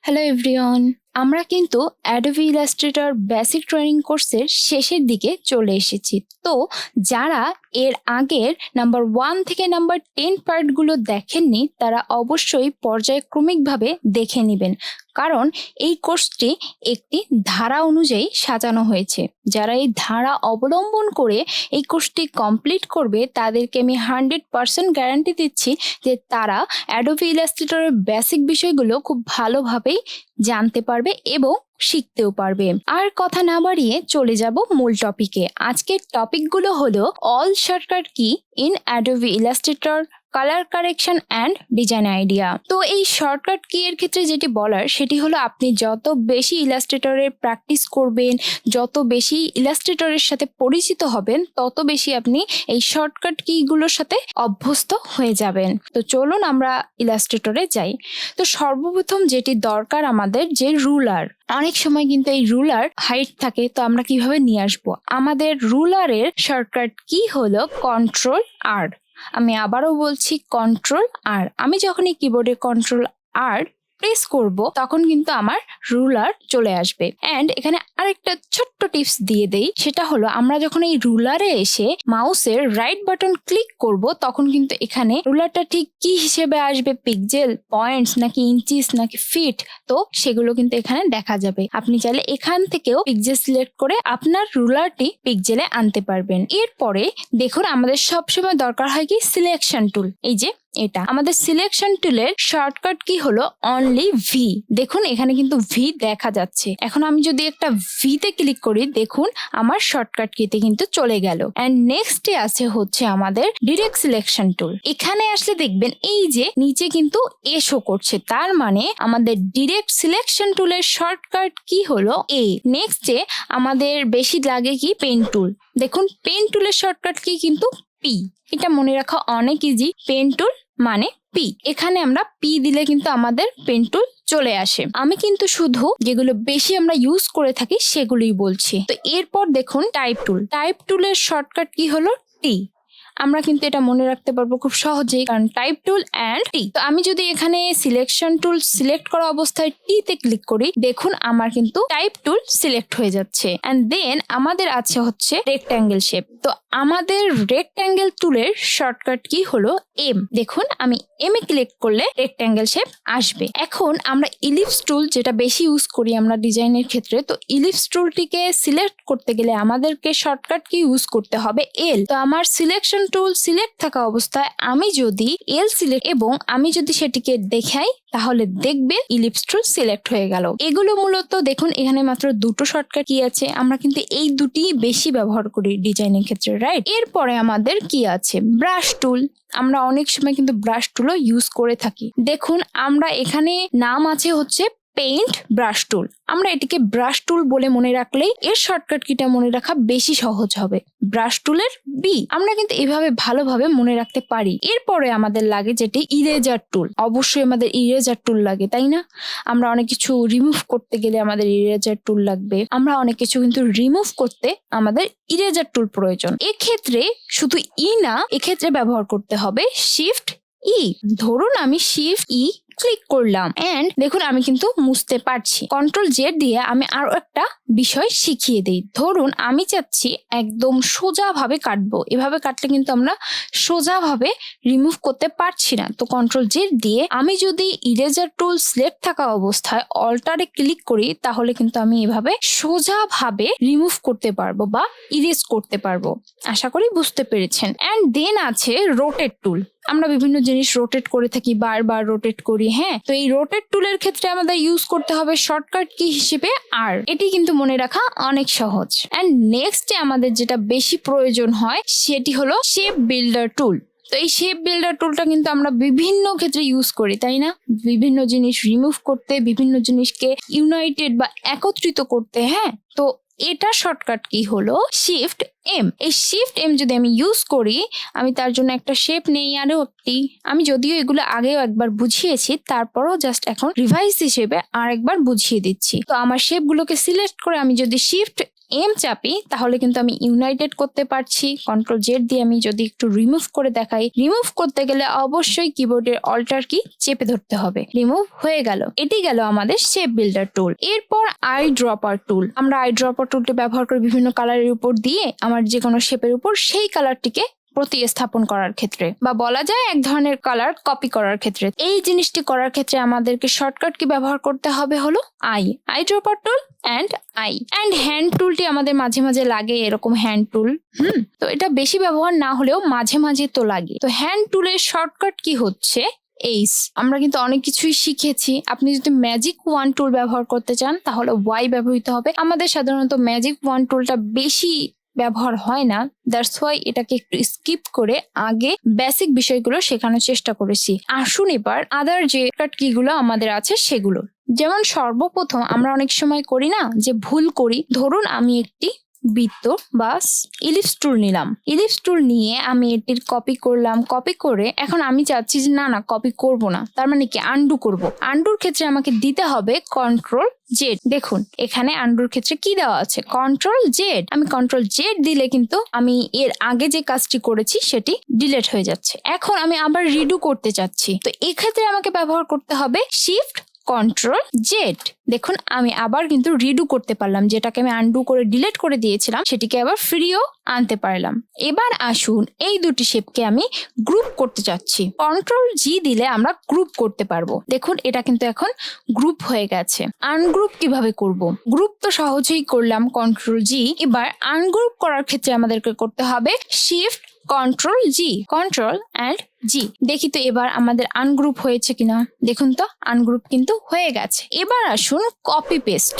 Hello everyone, আমরা কিন্তু Adobe Illustrator basic training কোর্সের শেষের দিকে চলে এসেছি। তো যারা এর আগের নাম্বার 1 থেকে নাম্বার 10 পার্টগুলো দেখেননি তারা অবশ্যই পর্যায়ক্রমিকভাবে দেখে নেবেন, কারণ এই কোর্সটি একটি ধারা অনুযায়ী সাজানো হয়েছে। যারা এই ধারা অবলম্বন করে এই কোর্সটি কমপ্লিট করবে তাদেরকে আমি 100% গ্যারান্টি দিচ্ছি যে তারা অ্যাডোবি ইলাস্ট্রেটরের বেসিক বিষয়গুলো খুব ভালোভাবেই জানতে পারবে এবং শিখতেও পারবে। আর কথা না বাড়িয়ে চলে যাব মূল টপিকে। আজকের টপিকগুলো হলো all shortcut key in Adobe Illustrator, colour correction and design idea. তো এই শর্টকাট কি এর ক্ষেত্রে যেটি বলার সেটি হলো আপনি যত বেশি ইলাস্ট্রেটরের প্র্যাকটিস করবেন, যত বেশি ইলাস্ট্রেটরের সাথে পরিচিত হবেন, তত বেশি আপনি এই শর্টকাট কিগুলোর সাথে অভ্যস্ত হয়ে যাবেন। তো চলুন আমরা ইলাস্ট্রেটরে যাই। তো সর্বপ্রথম যেটি দরকার আমাদের যে রুলার। অনেক সময় কিন্তু এই রুলার হাইট থাকে, তো আমরা কিভাবে নিয়ে আসবো? আমাদের রুলারের শর্টকাট কি হলো কন্ট্রোল আর। আমি আবারও বলছি কন্ট্রোল আর। আমি যখন এই কিবোর্ডে কন্ট্রোল আর প্রেস করব তখন কিন্তু আমার রুলার চলে আসবে। অ্যান্ড এখানে আরেকটা ছোট্ট টিপস দিয়ে দেই, সেটা হলো আমরা যখন এই রুলারে এসে মাউসের রাইট বাটন ক্লিক করব তখন কিন্তু এখানে রুলারটা ঠিক কি হিসেবে আসবে, পিক্সেল, পয়েন্টস নাকি ইঞ্চিস নাকি ফিট, তো সেগুলো কিন্তু এখানে দেখা যাবে। আপনি চাইলে এখান থেকেও পিক্সেল সিলেক্ট করে আপনার রুলারটি পিক্সেলে আনতে পারবেন। এরপরে দেখুন আমাদের সবসময় দরকার হয় কি সিলেকশন টুল। এই যে এটা আমাদের সিলেকশন টুলের শর্টকাট কি হলো অনলি ভি। দেখুন এখানে কিন্তু ভি দেখা যাচ্ছে। এখন আমি যদি একটা ভিতে ক্লিক করি দেখুন আমার শর্টকাট কিতে কিন্তু চলে গেল। এন্ড নেক্সটে আছে হচ্ছে আমাদের ডিরেক্ট সিলেকশন টুল। এখানে আসলে দেখবেন এই যে নিচে কিন্তু এ শো করছে, তার মানে আমাদের ডিরেক্ট সিলেকশন টুলের শর্টকাট কি হলো এ। নেক্সটে আমাদের বেশি লাগে কি পেন টুল। দেখুন পেন টুলের শর্টকাট কি কিন্তু পি। এটা মনে রাখা অনেক ইজি, পেন টুল মানে পি। এখানে আমরা পি দিলে কিন্তু আমাদের পেন টুল চলে আসে। আমি কিন্তু শুধু যেগুলো বেশি আমরা ইউজ করে থাকি সেগুলোই বলছি। তো এরপর দেখুন টাইপ টুল। টাইপ টুলের শর্টকাট কি হলো টি। আমরা কিন্তু এটা মনে রাখতে পারবো খুব সহজেই, কারণ টাইপ টুল অ্যান্ড টি। তো আমি যদি এখানে সিলেকশন টুল সিলেক্ট করা অবস্থায় টি তে ক্লিক করি দেখুন আমার কিন্তু টাইপ টুল সিলেক্ট হয়ে যাচ্ছে। এন্ড দেন আমাদের আছে হচ্ছে রেক্ট্যাঙ্গেল শেপ। তো আমাদের রেক্ট্যাঙ্গেল টুলের শর্টকাট কি হলো এম। দেখুন আমি এম এ ক্লিক করলে রেক্ট্যাঙ্গেল শেপ আসবে। এখন আমরা ইলিপস টুল যেটা বেশি ইউজ করি আমরা ডিজাইনের ক্ষেত্রে, তো ইলিপস টুলটিকে সিলেক্ট করতে গেলে আমাদেরকে শর্টকাট কি ইউজ করতে হবে এল। তো আমার সিলেকশন টুল সিলেক্ট থাকা অবস্থায় আমি যদি এল সিলেক্ট এবং আমি যদি সেটিকে দেখাই তাহলে দেখবেন ইলিপস টুল সিলেক্ট হয়ে গেল। এগুলো মূলত দেখুন এখানে মাত্র দুটো শর্টকাট কি আছে, আমরা কিন্তু এই দুটি বেশি ব্যবহার করি ডিজাইনের ক্ষেত্রে, রাইট? এরপরে আমাদের কি আছে ব্রাশ টুল। আমরা অনেক সময় কিন্তু ব্রাশ টুলও ইউজ করে থাকি। দেখুন আমরা এখানে নাম আছে হচ্ছে পেইন্ট ব্রাশ টুল। আমরা এটিকে ব্রাশ টুল বলে মনে রাখলেই এর শর্টকাট কিটা মনে রাখা বেশি সহজ হবে। ব্রাশ টুলের বি আমরা কিন্তু এভাবে ভালোভাবে মনে রাখতে পারি। এরপরে আমাদের লাগে যেটি ইরেজার টুল। অবশ্যই আমাদের ইরেজার টুল লাগে, তাই না? আমরা অনেক কিছু রিমুভ করতে গেলে আমাদের ইরেজার টুল লাগবে। আমরা অনেক কিছু কিন্তু রিমুভ করতে আমাদের ইরেজার টুল প্রয়োজন। এক্ষেত্রে শুধু ই না, এক্ষেত্রে ব্যবহার করতে হবে শিফট ই। ধরুন আমি শিফট ই ক্লিক করলাম এন্ড দেখুন আমি কিন্তু মুছতে পারছি। কন্ট্রোল জেড দিয়ে আমি আরো একটা বিষয় শিখিয়ে দিই। ধরুন আমি চাচ্ছি একদম সোজা ভাবে কাটবো, এভাবে কাটলে কিন্তু আমরা সোজা ভাবে রিমুভ করতে পারছি না। তো কন্ট্রোল জেড দিয়ে আমি যদি ইরেজার টুল সিলেক্ট থাকা অবস্থায় অল্টারে ক্লিক করি তাহলে কিন্তু আমি এভাবে সোজা ভাবে রিমুভ করতে পারবো বা ইরেজ করতে পারবো। আশা করি বুঝতে পেরেছেন। এন্ড দেন আছে রোটেট টুল। আমরা বিভিন্ন জিনিস রোটেট করে থাকি, বারবার রোটেট করি, হ্যাঁ? তো এই রোটেট টুলের ক্ষেত্রে আমাদের ইউজ করতে হবে শর্টকাট কি হিসেবে আর। এটি কিন্তু মনে রাখা অনেক সহজ। এন্ড নেক্সটে আমাদের যেটা বেশি প্রয়োজন হয় সেটি হলো শেপ বিল্ডার টুল। তো এই শেপ বিল্ডার টুলটা কিন্তু আমরা বিভিন্ন ক্ষেত্রে ইউজ করি, তাই না? বিভিন্ন জিনিস রিমুভ করতে, বিভিন্ন জিনিসকে ইউনাইটেড বা একত্রিত করতে, হ্যাঁ? তো এটা শর্টকাট কি হলো শিফট এম। এই শিফট এম যদি আমি ইউজ করি, আমি তার জন্য একটা শেপ নেই আরো একটি। আমি যদিও এগুলো আগেও একবার বুঝিয়েছি, তারপরও জাস্ট এখন রিভাইজ হিসেবে আর একবার বুঝিয়ে দিচ্ছি। তো আমার শেপগুলোকে সিলেক্ট করে আমি যদি শিফট এম চাপি তাহলে কিন্তু আমি ইউনাইটেড করতে পারছি। কন্ট্রোল জেড দিয়ে আমি যদি একটু রিমুভ করে দেখাই, রিমুভ করতে গেলে অবশ্যই কিবোর্ডের অল্টার কি চেপে ধরতে হবে। রিমুভ হয়ে গেল। এটি গেল আমাদের শেপ বিল্ডার টুল। এরপর আই ড্রপার টুল। আমরা আই ড্রপার টুলটি ব্যবহার করে বিভিন্ন কালারের উপর দিয়ে আমার যে কোনো শেপের উপর সেই কালারটিকে প্রতিস্থাপন করার ক্ষেত্রে, বা বলা যায় এক ধরনের কালার কপি করার ক্ষেত্রে। এই জিনিসটি করার ক্ষেত্রে আমাদেরকে শর্টকাট কি ব্যবহার করতে হবে হলো I dropper tool and hand টুলটি আমাদের মাঝে মাঝে লাগে, এরকম হ্যান্ড টুল। তো এটা বেশি ব্যবহার না হলেও মাঝে মাঝে তো লাগে। তো হ্যান্ড টুলের শর্টকাট কি হচ্ছে এইস। আমরা কিন্তু অনেক কিছুই শিখেছি। আপনি যদি ম্যাজিক ওয়ান টুল ব্যবহার করতে চান তাহলে ওয়াই ব্যবহৃত হবে। আমাদের সাধারণত ম্যাজিক ওয়ান টুলটা বেশি ব্যবহার হয় না, দ্যাটস ওয়াই এটাকে একটু স্কিপ করে আগে বেসিক বিষয়গুলো শেখানোর চেষ্টা করেছি। আসুন এবার আদার যে কিগুলো আমাদের আছে সেগুলো। যেমন সর্বপ্রথম আমরা অনেক সময় করি না যে ভুল করি, ধরুন আমি একটি বৃত্ত বা ইলিপস টুল নিলাম। ইলিপস টুল নিয়ে আমি এটির কপি করলাম। কপি করে এখন আমি চাচ্ছি যে না কপি করব না, তার মানে কি আন্ডু করব। আন্ডুর ক্ষেত্রে আমাকে দিতে হবে কন্ট্রোল জেড। দেখুন এখানে আন্ডুর ক্ষেত্রে কি দেওয়া আছে, কন্ট্রোল জেড। আমি কন্ট্রোল জেড দিলে কিন্তু আমি এর আগে যে কাজটি করেছি সেটি ডিলিট হয়ে যাচ্ছে। এখন আমি আবার রিডু করতে চাচ্ছি, তো এক্ষেত্রে আমাকে ব্যবহার করতে হবে শিফট কন্ট্রোল জেড। দেখুন আমি আবার কিন্তু রিডু করতে পারলাম, যেটাকে আমি আনডু করে ডিলিট করে দিয়েছিলাম সেটিকে আবার ফিরিয়েও আনতে পারলাম। এবার আসুন এই দুটি শেপকে আমি গ্রুপ করতে চাচ্ছি। কন্ট্রোল জি দিলে আমরা গ্রুপ করতে পারবো। দেখুন এটা কিন্তু এখন গ্রুপ হয়ে গেছে। আনগ্রুপ কিভাবে করব? গ্রুপ তো সহজেই করলাম কন্ট্রোল জি। এবার আনগ্রুপ করার ক্ষেত্রে আমাদেরকে করতে হবে shift control G, control and G. দেখি তো এবার আমাদের আনগ্রুপ হয়েছে কিনা। দেখুন তো আনগ্রুপ কিন্তু হয়ে গেছে। এবার আসুন কপি পেস্ট।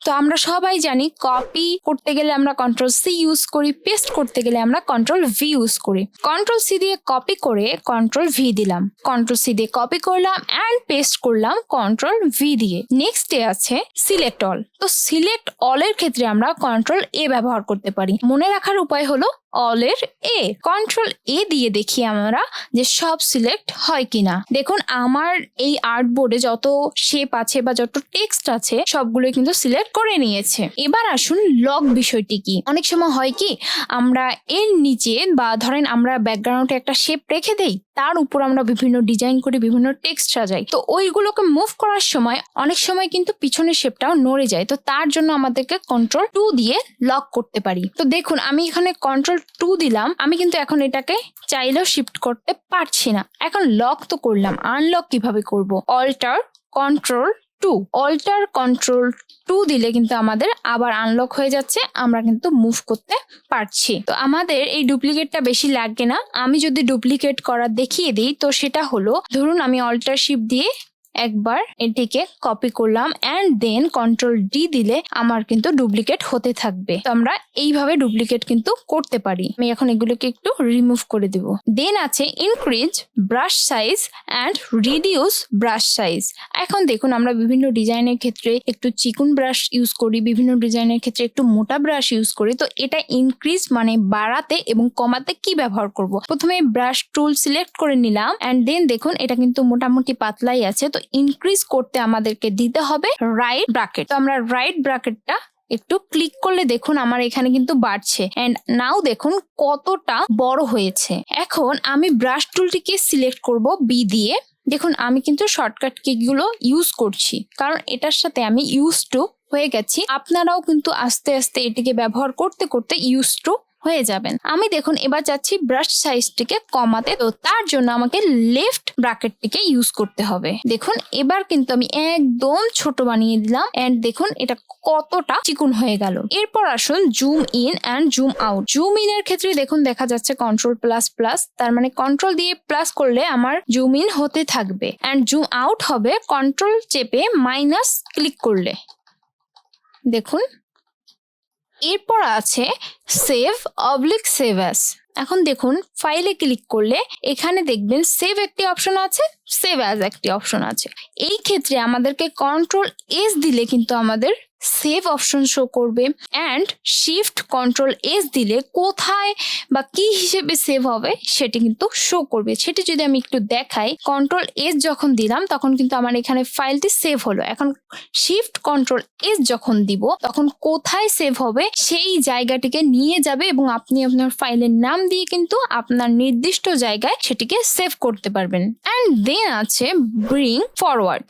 তো আমরা সবাই জানি কপি করতে গেলে আমরা কন্ট্রোল সি ইউজ করি, পেস্ট করতে গেলে আমরা কন্ট্রোল ভি ইউজ করি। কন্ট্রোল সি দিয়ে কপি করে কন্ট্রোল ভি দিলাম, কন্ট্রোল সি দিয়ে কপি করলাম অ্যান্ড পেস্ট করলাম কন্ট্রোল ভি দিয়ে। নেক্সটে আছে সিলেক্ট অল। তো সিলেক্ট অল এর ক্ষেত্রে আমরা কন্ট্রোল এ ব্যবহার করতে পারি। মনে রাখার উপায় হলো অলের এ। কন্ট্রোল এ দিয়ে দেখি আমরা যে সব সিলেক্ট হয় কিনা। দেখুন আমার এই আর্ট বোর্ডে যত শেপ আছে বা যত টেক্সট আছে সবগুলো কিন্তু সিলেক্ট করে নিয়েছে। এবার আসুন লক বিষয়টি কি। অনেক সময় হয় কি আমরা এর নিচে বা ধরেন আমরা ব্যাকগ্রাউন্ডে একটা শেপ রেখে দেই, তার উপর আমরা বিভিন্ন ডিজাইন করে বিভিন্ন টেক্সট সাজাই। তো ওইগুলোকে মুভ করার সময় অনেক সময় কিন্তু পিছনের শেপটাও নড়ে যায়। তো তার জন্য আমাদেরকে কন্ট্রোল 2 দিয়ে লক করতে পারি। তো দেখুন আমি এখানে কন্ট্রোল 2 দিলাম, আমি কিন্তু এখন এটাকে চাইলেও শিফট করতে পারছি না। এখন লক তো করলাম, আনলক কিভাবে করব? অল্টার কন্ট্রোল 2, অল্টার কন্ট্রোল 2 দিলে কিন্তু আমাদের আবার আনলক হয়ে যাচ্ছে, আমরা কিন্তু মুভ করতে পারছি। তো আমাদের এই ডুপ্লিকেটটা বেশি লাগবে না। আমি যদি ডুপ্লিকেট করা দেখিয়ে দিই তো সেটা হলো, ধরুন আমি অল্টার শিফট দিয়ে একবার এটিকে কপি করলাম অ্যান্ড দেন কন্ট্রোল ডি দিলে আমার কিন্তু ডুপ্লিকেট হতে থাকবে। তো আমরা এইভাবে ডুপ্লিকেট কিন্তু করতে পারি। আমি এখন এগুলোকে একটু রিমুভ করে দেব। দেন আছে increase brush size and reduce brush size. এখন দেখুন আমরা বিভিন্ন ডিজাইনের ক্ষেত্রে একটু চিকন ব্রাশ ইউজ করি, বিভিন্ন ডিজাইনের ক্ষেত্রে একটু মোটা ব্রাশ ইউজ করি। তো এটা ইনক্রিজ মানে বাড়াতে এবং কমাতে কি ব্যবহার করব? প্রথমে ব্রাশ টুল সিলেক্ট করে নিলাম অ্যান্ড দেন দেখুন এটা কিন্তু মোটামুটি পাতলাই আছে। তো ইনক্রিজ করতে আমাদেরকে দিতে হবে রাইট ব্র্যাকেট। তো আমরা রাইট ব্র্যাকেটটা একটু ক্লিক করলে দেখুন আমার এখানে কিন্তু বাড়ছে এন্ড নাও দেখুন কতটা বড় হয়েছে। এখন আমি ব্রাশ টুলটিকে সিলেক্ট করব বি দিয়ে। দেখুন আমি কিন্তু শর্টকাট কিগুলো ইউজ করছি কারণ এটার সাথে আমি ইউজ টু হয়ে গেছি। আপনারাও কিন্তু আস্তে আস্তে এটিকে ব্যবহার করতে করতে ইউজ টু হয়ে যাবেন। আমি দেখুন এবার যাচ্ছি ব্রাশ সাইজটিকে কমাতে। তো তার জন্য আমাকে লেফট ব্র্যাকেটটিকে ইউজ করতে হবে। দেখুন এবার কিন্তু আমি একদম ছোট বানিয়ে দিলাম এন্ড দেখুন এটা কতটা চিকন হয়ে গেল। এরপর আসুন zoom in and zoom out. Zoom in এর ক্ষেত্রে দেখুন দেখা যাচ্ছে কন্ট্রোল প্লাস প্লাস, তার মানে কন্ট্রোল দিয়ে প্লাস করলে আমার জুম ইন হতে থাকবে এন্ড জুম আউট হবে কন্ট্রোল চেপে মাইনাস ক্লিক করলে। দেখুন এরপর আছে সেভ অবলিক সেভ অ্যাজ। এখন দেখুন ফাইলে ক্লিক করলে এখানে দেখবেন সেভ একটি অপশন আছে, সেভ অ্যাজ একটি অপশন আছে। এই ক্ষেত্রে আমাদেরকে কন্ট্রোল এস দিলে কিন্তু আমাদের সেভ অপশন শো করবে, অ্যান্ড শিফট কন্ট্রোল এস দিলে কোথায় বা কি হিসেবে সেভ হবে সেটি কিন্তু শো করবে। সেটি যদি আমি একটু দেখাই, কন্ট্রোল এস যখন দিলাম তখন কিন্তু আমার এখানে ফাইলটি সেভ হলো। এখন শিফট কন্ট্রোল এস যখন দিব তখন কোথায় সেভ হবে সেই জায়গাটিকে নিয়ে যাবে এবং আপনি আপনার ফাইলের নাম দিয়ে কিন্তু আপনার নির্দিষ্ট জায়গায় সেটিকে সেভ করতে পারবেন। অ্যান্ড দেন আছে ব্রিং ফরওয়ার্ড,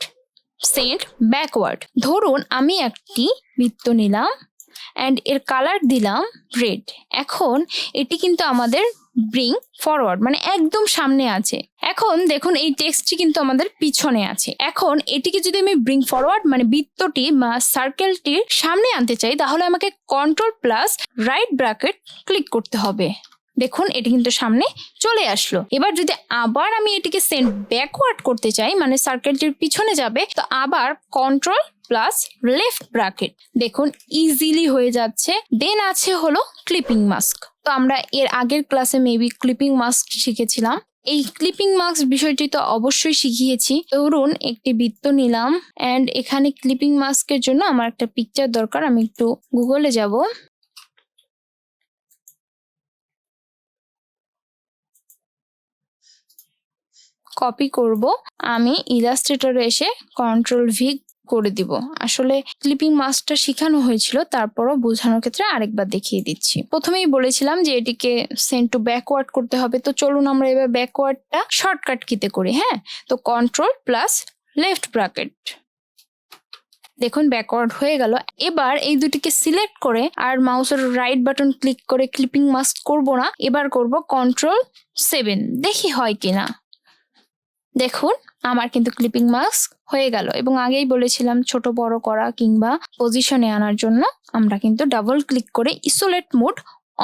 সেন্ড ব্যাকওয়ার্ড। ধরুন আমি একটি বৃত্ত নিলাম অ্যান্ড এর কালার দিলাম রেড। এখন এটি কিন্তু আমাদের ব্রিং ফরওয়ার্ড মানে একদম সামনে আছে। এখন দেখুন এই টেক্সটটি কিন্তু আমাদের পিছনে আছে। এখন এটিকে যদি আমি ব্রিং ফরওয়ার্ড মানে বৃত্তটি বা সার্কেলটির সামনে আনতে চাই তাহলে আমাকে control plus right bracket click করতে হবে। দেখুন এটি কিন্তু সামনে চলে আসলো। এবার যদি আবার আমি এটিকে সেন্ড ব্যাকওয়ার্ড করতে চাই মানে সার্কেলটির পিছনে যাবে, তো আবার কন্ট্রোল প্লাস লেফট ব্র্যাকেট, দেখুন ইজিলি হয়ে যাচ্ছে। দেন আছে হলো ক্লিপিং মাস্ক। তো আমরা এর আগের ক্লাসে মেবি ক্লিপিং মাস্ক শিখেছিলাম। এই ক্লিপিং মাস্ক বিষয়টি তো অবশ্যই শিখিয়েছি। ধরুন একটি বৃত্ত নিলাম অ্যান্ড এখানে ক্লিপিং মাস্কের জন্য আমার একটা পিকচার দরকার। আমি একটু গুগলে যাব, কপি করব, আমি ইলাস্ট্রেটরে এসে কন্ট্রোল ভি করে দিব। আসলে ক্লিপিং মাস্কটা শেখানো হয়েছিল, তারপরও বোঝানোর ক্ষেত্রে আরেকবার দেখিয়ে দিচ্ছি। প্রথমেই বলেছিলাম যে এটিকে সেন্ড টু ব্যাকওয়ার্ড করতে হবে, তো চলুন আমরা এবার ব্যাকওয়ার্ডটা শর্টকাট কিতে করি। হ্যাঁ, তো কন্ট্রোল প্লাস লেফট ব্র্যাকেট, দেখুন ব্যাকওয়ার্ড হয়ে গেল। এবার এই দুটিকে সিলেক্ট করে আর মাউসের রাইট বাটন ক্লিক করে ক্লিপিং মাস্ক করব না, এবার করব কন্ট্রোল 7, দেখি হয় কিনা। দেখুন আমার কিন্তু ক্লিপিং মাস্ক হয়ে গেল। এবং আগেই বলেছিলাম ছোট বড় করা কিংবা পজিশনে আনার জন্য আমরা কিন্তু ডাবল ক্লিক করে ইসোলেট মোড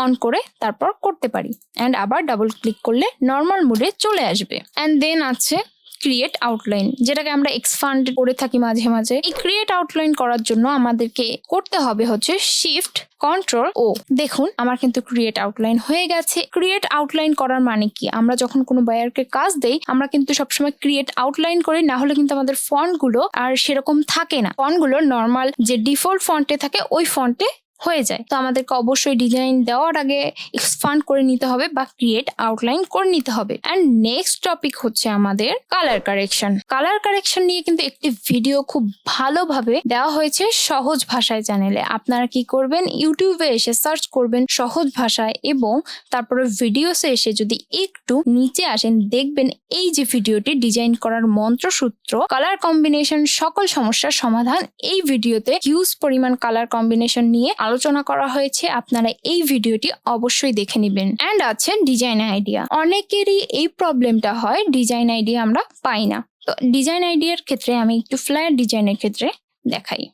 অন করে তারপর করতে পারি, অ্যান্ড আবার ডাবল ক্লিক করলে নর্মাল মোডে চলে আসবে। অ্যান্ড দেন আছে ক্রিয়েট আউটলাইন, যেটাকে আমরা এক্সপান্ড করে থাকি মাঝে মাঝে। এই ক্রিয়েট আউটলাইন করার জন্য আমাদেরকে করতে হবে হচ্ছে শিফট কন্ট্রোল ও। দেখুন আমার কিন্তু ক্রিয়েট আউটলাইন হয়ে গেছে। ক্রিয়েট আউটলাইন করার মানে কি, আমরা যখন কোনো বায়ারকে কাজ দেই আমরা কিন্তু সবসময় ক্রিয়েট আউটলাইন করি, না হলে কিন্তু আমাদের ফন্ট গুলো আর সেরকম থাকে না। ফন্ট গুলো নর্মাল যে ডিফল্ট ফন্টে থাকে ওই ফন্টে হয়ে যায়। তো আমাদেরকে অবশ্যই ডিজাইন দেওয়ার আগে এক্সপান্ড করে নিতে হবে বা ক্রিয়েট আউটলাইন করে নিতে হবে। অ্যান্ড নেক্সট টপিক হচ্ছে আমাদের কালার কারেকশন। কালার কারেকশন নিয়ে কিন্তু একটি ভিডিও খুব ভালোভাবে দেওয়া হয়েছে সহজ ভাষায় চ্যানেলে। আপনারা কি করবেন, ইউটিউবে এসে সার্চ করবেন সহজ ভাষায় এবং তারপরে ভিডিওসে এসে যদি একটু নিচে আসেন দেখবেন এই যে ভিডিওটি ডিজাইন করার মন্ত্রসূত্র, কালার কম্বিনেশন, সকল সমস্যার সমাধান এই ভিডিওতে হিউজ পরিমাণ কালার কম্বিনেশন নিয়ে আলোচনা করা হয়েছে। আপনারা এই ভিডিওটি অবশ্যই দেখে নেবেন। অ্যান্ড আছে ডিজাইন আইডিয়া। অনেকেরই এই প্রবলেমটা হয়, ডিজাইন আইডিয়া আমরা পাই না। তো ডিজাইন আইডিয়ার ক্ষেত্রে আমি একটু ফ্ল্যাট ডিজাইনের ক্ষেত্রে দেখাই।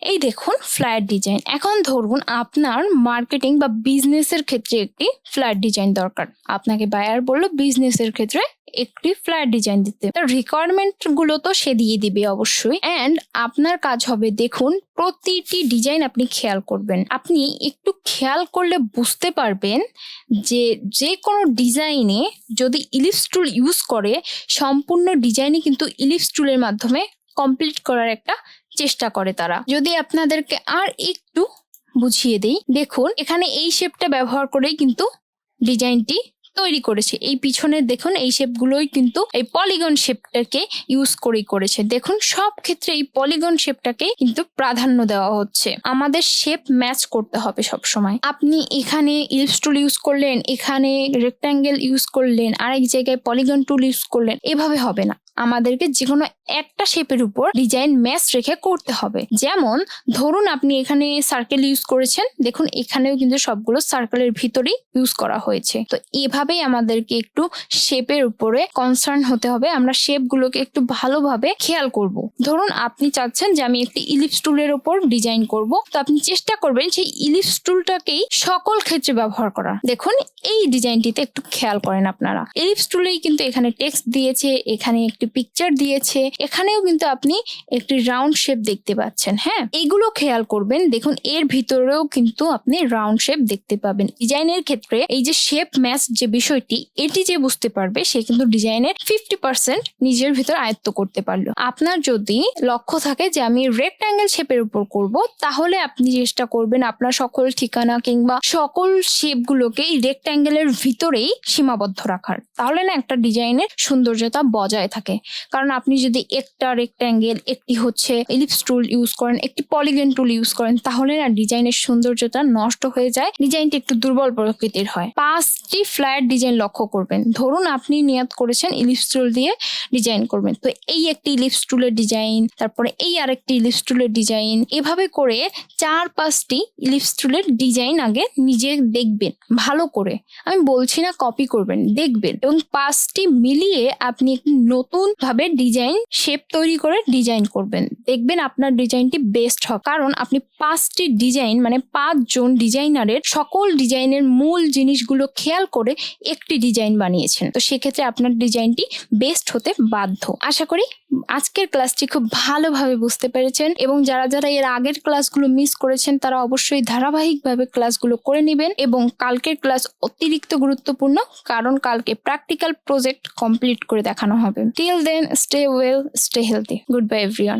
এই দেখুন ফ্ল্যাট ডিজাইন। এখন ধরুন আপনার মার্কেটিং বা বিজনেসের ক্ষেত্রে একটি ফ্ল্যাট ডিজাইন দরকার। আপনাকে বায়ার বললো বিজনেসের ক্ষেত্রে একটি ফ্ল্যাট ডিজাইন দিতে, তো রিকোয়ারমেন্ট গুলো তো সে দিয়ে দিবে অবশ্যই। অ্যান্ড আপনার কাজ হবে, দেখুন প্রতিটি ডিজাইন আপনি খেয়াল করবেন। আপনি একটু খেয়াল করলে বুঝতে পারবেন যে যে কোনো ডিজাইনে যদি ইলিপস টুল ইউজ করে সম্পূর্ণ ডিজাইনই কিন্তু ইলিপস টুলের মাধ্যমে কমপ্লিট করার একটা চেষ্টা করে তারা। যদি আপনাদেরকে আর একটু বুঝিয়ে দেই, দেখুন এখানে এই শেপটা ব্যবহার করেই কিন্তু ডিজাইনটি তৈরি করেছে। এই পিছনে দেখুন এই শেপগুলোই কিন্তু এই পলিগন শেপটাকে ইউজ করেই করেছে। দেখুন সব ক্ষেত্রে এই পলিগন শেপটাকে কিন্তু প্রাধান্য দেওয়া হচ্ছে। আমাদের শেপ ম্যাচ করতে হবে সব সময়। আপনি এখানে ইলিপস টুল ইউজ করলেন, এখানে রেক্ট্যাঙ্গেল ইউজ করলেন, আরেক জায়গায় পলিগন টুল ইউজ করলেন, এভাবে হবে না। আমাদেরকে যে কোনো একটা শেপের উপর ডিজাইন ম্যাচ রেখে করতে হবে। যেমন ধরুন আপনি এখানে সার্কেল ইউজ করেছেন, দেখুন এখানেও কিন্তু সবগুলো সার্কেলের ভিতরেই ইউজ করা হয়েছে। তো এভাবেই আমাদেরকে একটু শেপের উপরে কনসার্ন হতে হবে। আমরা শেপগুলোকে একটু ভালোভাবে খেয়াল করব। ধরুন আপনি চাচ্ছেন যে আমি একটি ইলিপস টুলের উপর ডিজাইন করব, তো আপনি চেষ্টা করবেন সেই ইলিপস টুলটাকেই সকল ক্ষেত্রে ব্যবহার করা। দেখুন এই ডিজাইনটিতে একটু খেয়াল করেন আপনারা, ইলিপস টুলেই কিন্তু এখানে টেক্সট দিয়েছে, এখানে একটি একটি পিকচার দিয়েছে, এখানেও কিন্তু আপনি একটি রাউন্ড শেপ দেখতে পাচ্ছেন। হ্যাঁ, এগুলো খেয়াল করবেন। দেখুন এর ভিতরেও কিন্তু আপনি রাউন্ড শেপ দেখতে পাবেন। ডিজাইনের ক্ষেত্রে এই যে শেপ ম্যাচ যে বিষয়টি, এটি যে বুঝতে পারবে সে কিন্তু ডিজাইনের 50% নিজের ভিতর আয়ত্ত করতে পারলো। আপনার যদি লক্ষ্য থাকে যে আমি রেক্ট্যাঙ্গেল শেপের উপর করব, তাহলে আপনি চেষ্টা করবেন আপনার সকল ঠিকানা কিংবা সকল শেপগুলোকে এই রেক্ট্যাঙ্গেলের ভিতরেই সীমাবদ্ধ রাখার। তাহলে না একটা ডিজাইনের সৌন্দর্যতা বজায় থাকে। কারণ আপনি যদি একটা রেক্ট্যাঙ্গেল, একটি হচ্ছে ইলিপস টুল ইউজ করেন, একটি পলিগন টুল ইউজ করেন, তাহলে না ডিজাইনের সৌন্দর্যতা নষ্ট হয়ে যায়, ডিজাইনটি একটু দুর্বল প্রকৃতির হয়। 5টি ফ্ল্যাট ডিজাইন লক্ষ্য করবেন। ধরুন আপনি নিয়ত করেছেন ইলিপস টুল দিয়ে ডিজাইন করবেন, তো এই একটি ইলিপস টুলের ডিজাইন, তারপরে এই আরেকটি ইলিপস টুলের ডিজাইন, এভাবে করে 4-5টি ইলিপস টুলের ডিজাইন আগে নিজে দেখবেন ভালো করে। আমি বলছি না কপি করবেন, দেখবেন, এবং 5টি মিলিয়ে আপনি একটি নতুন ভাবে ডিজাইন শেপ তৈরি করে ডিজাইন করবেন। দেখবেন আপনার ডিজাইনটি বেস্ট হবে, কারণ আপনি 5টি ডিজাইন মানে 5 জন ডিজাইনারের সকল ডিজাইনের মূল জিনিসগুলো খেয়াল করে একটি ডিজাইন বানিয়েছেন। তো সেক্ষেত্রে আপনার ডিজাইনটি বেস্ট হতে বাধ্য। আশা করি আজকের ক্লাসটি খুব ভালোভাবে বুঝতে পেরেছেন, এবং যারা যারা এর আগের ক্লাসগুলো মিস করেছেন তারা অবশ্যই ধারাবাহিকভাবে ক্লাসগুলো করে নেবেন। এবং কালকের ক্লাস অতিরিক্ত গুরুত্বপূর্ণ, কারণ কালকে প্র্যাকটিক্যাল প্রজেক্ট কমপ্লিট করে দেখানো হবে। Till then, stay well, stay healthy. Good bye everyone.